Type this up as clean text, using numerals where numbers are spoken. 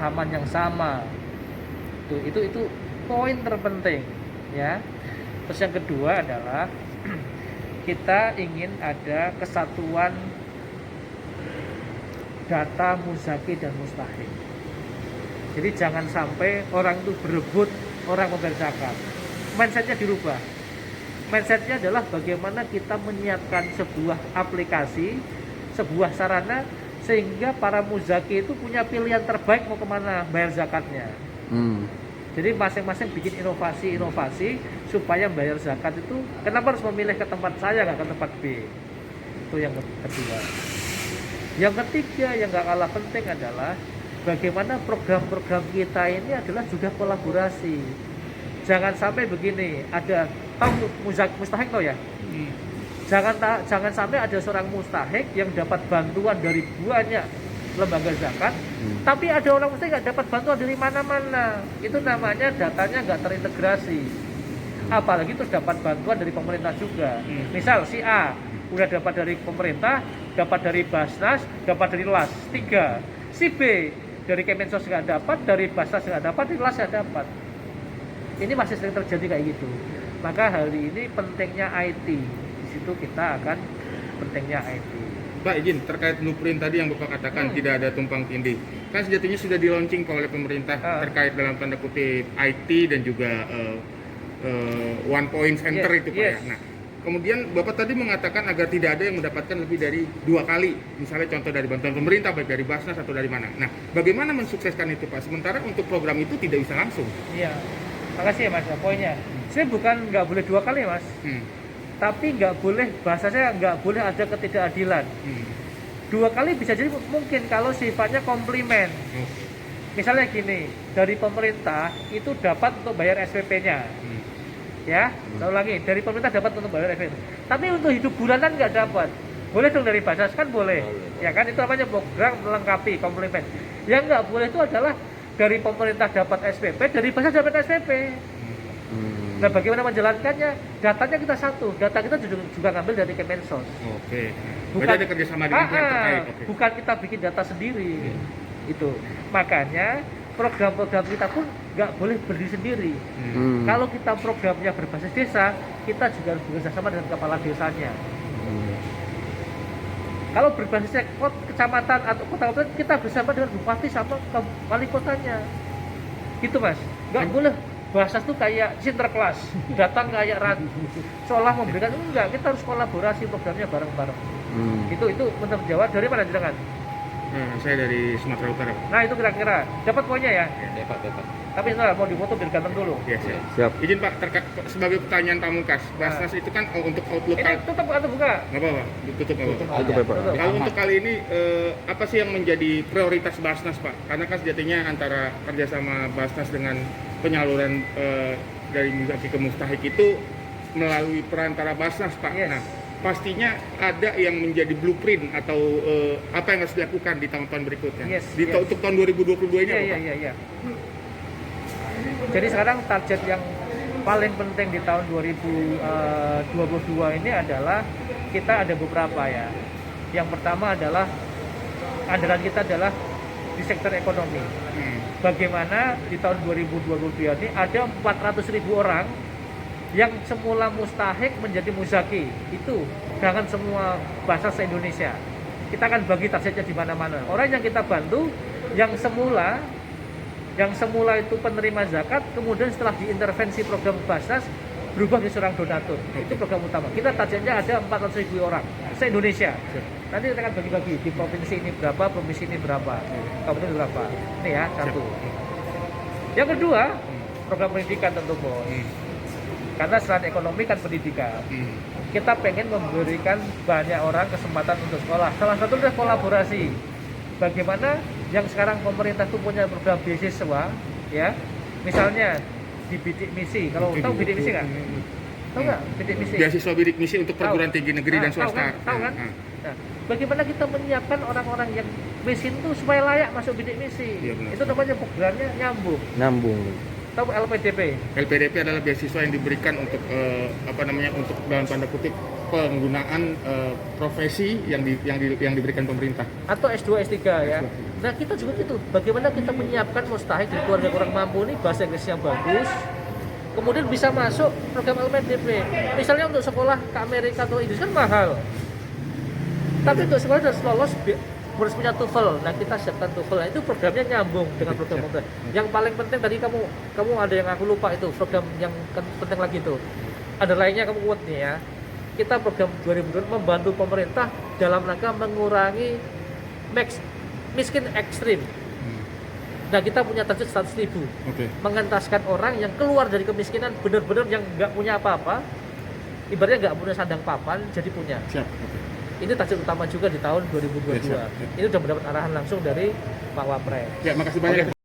pemahaman yang sama. Itu poin terpenting ya. Terus yang kedua adalah kita ingin ada kesatuan data muzaki dan mustahik. Jadi jangan sampai orang itu berebut orang membayar zakat. Mindsetnya dirubah. Mindsetnya adalah bagaimana kita menyiapkan sebuah aplikasi, sebuah sarana sehingga para muzaki itu punya pilihan terbaik mau kemana bayar zakatnya. Jadi masing-masing bikin inovasi supaya bayar zakat itu kenapa harus memilih ke tempat saya nggak ke tempat B. Itu yang kedua. Yang ketiga yang nggak kalah penting adalah bagaimana program-program kita ini adalah juga kolaborasi. Jangan sampai begini, ada tahu mustahik tau ya? Jangan sampai ada seorang mustahik yang dapat bantuan dari banyak lembaga zakat, tapi ada orang mustahik nggak dapat bantuan dari mana-mana. Itu namanya datanya nggak terintegrasi. Apalagi terus dapat bantuan dari pemerintah juga. Misal si A udah dapat dari pemerintah, dapat dari Basnas, dapat dari LAS 3. Si B dari Kemensos nggak dapat, dari Basnas nggak dapat, dari LAS nggak dapat. Ini masih sering terjadi kayak gitu. Maka hari ini pentingnya IT. Di situ kita akan pentingnya IT. Pak izin terkait blueprint tadi yang Bapak katakan tidak ada tumpang tindih. Kan sejatinya sudah di-launching oleh pemerintah terkait dalam tanda kutip IT dan juga one point center itu Pak ya. Nah, kemudian Bapak tadi mengatakan agar tidak ada yang mendapatkan lebih dari 2 kali. Misalnya contoh dari bantuan pemerintah baik dari Basnas atau dari mana. Nah, bagaimana mensukseskan itu Pak? Sementara untuk program itu tidak bisa langsung. Iya. Makasih ya Mas, poinnya. Saya bukan nggak boleh 2 kali Mas, tapi nggak boleh, bahasa saya nggak boleh ada ketidakadilan. 2 kali bisa jadi mungkin kalau sifatnya komplimen. Misalnya gini, dari pemerintah itu dapat untuk bayar SPP-nya, ya. Lalu lagi dari pemerintah dapat untuk bayar SPP. Tapi untuk hidup bulanan nggak dapat. Boleh dong dari Basnas kan boleh, ya kan itu namanya program melengkapi komplement. Yang nggak boleh itu adalah dari pemerintah dapat SPP, dari Basnas dapat SPP. Nah, bagaimana menjalankannya? Datanya kita satu, data kita juga ngambil dari Kemensos. Oke. Bukan ada kerjasama dengan pihak terkait. Bukan kita bikin data sendiri. Itu. Makanya program-program kita pun nggak boleh berdiri sendiri. Kalau kita programnya berbasis desa, kita juga harus bekerjasama dengan kepala desanya. Kalau berbasisnya kecamatan atau kota, kita bersama dengan bupati sama wali kotanya. Gitu Mas. Nggak boleh Basnas tuh kayak sinterklas, datang kayak ratu, seolah memberikan. Enggak, kita harus kolaborasi programnya bareng-bareng. Itu menurut Jawa. Dari mana jenengan? Saya dari Sumatera Utara. Nah itu kira-kira dapat poinnya ya? Dapat. Tapi sebentar mau difoto biar ganteng dulu. Ya, siap. Izin Pak, sebagai pertanyaan Pamungkas, Basnas itu kan untuk Outlook. Ini tutup atau buka? Nggak apa-apa, tutup nggak apa-apa. Tutup. Kalau untuk kali ini, apa sih yang menjadi prioritas Basnas Pak? Karena kan sejatinya antara kerjasama Basnas dengan penyaluran dari muzaki ke mustahik itu melalui perantara Basnas Pak. Nah, pastinya ada yang menjadi blueprint atau apa yang harus dilakukan di tahun-tahun berikutnya. Untuk tahun 2022 ini apa Pak? Iya. Jadi sekarang target yang paling penting di tahun 2022 ini adalah kita ada beberapa ya. Yang pertama adalah andalan kita adalah di sektor ekonomi. Bagaimana di tahun 2022 ini ada 400.000 orang yang semula mustahik menjadi muzaki. Itu dengan semua bahasa se-Indonesia. Kita akan bagi targetnya di mana-mana. Orang yang kita bantu yang semula itu penerima zakat, kemudian setelah diintervensi program Basnas berubah menjadi seorang donatur. Itu program utama. Kita targetnya ada 400.000 orang se-Indonesia. Nanti kita akan bagi-bagi di provinsi ini berapa, provinsi ini berapa, kabupaten berapa. Ini ya, satu. Yang kedua, program pendidikan tentu Bos. Karena selain ekonomi kan pendidikan. Kita pengen memberikan banyak orang kesempatan untuk sekolah. Salah satu adalah kolaborasi. Bagaimana yang sekarang pemerintah itu punya program beasiswa, ya, misalnya di bidik misi. Kalau tahu bidik misi nggak? Tahu nggak bidik misi? Beasiswa bidik misi untuk perguruan tinggi negeri dan swasta. Tahu kan? Nah, bagaimana kita menyiapkan orang-orang yang miskin itu supaya layak masuk bidik misi? Itu namanya programnya nyambung. Tahu LPDP? LPDP adalah beasiswa yang diberikan untuk untuk dalam tanda kutip penggunaan profesi yang diberikan pemerintah. Atau S2, S3 ya. Nah kita juga gitu, bagaimana kita menyiapkan mustahik dari keluarga kurang mampu ini bahasa Inggris yang bagus, kemudian bisa masuk program LPDP. Misalnya untuk sekolah ke Amerika atau Inggris kan mahal, tapi untuk sekolah harus lolos harus punya TOEFL. Nah kita siapkan TOEFL. Nah, itu programnya nyambung dengan program pemerintah. Yang paling penting tadi kamu ada yang aku lupa itu program yang penting lagi itu. Ada lainnya kamu kuat nih ya. Kita program 2020 membantu pemerintah dalam rangka mengurangi miskin ekstrim. Nah kita punya target 100.000. Mengentaskan orang yang keluar dari kemiskinan benar-benar yang nggak punya apa-apa, ibaratnya nggak punya sandang papan jadi punya. Siap. Ini target utama juga di tahun 2022. Ini sudah mendapat arahan langsung dari Pak Wapres. Ya, makasih banyak.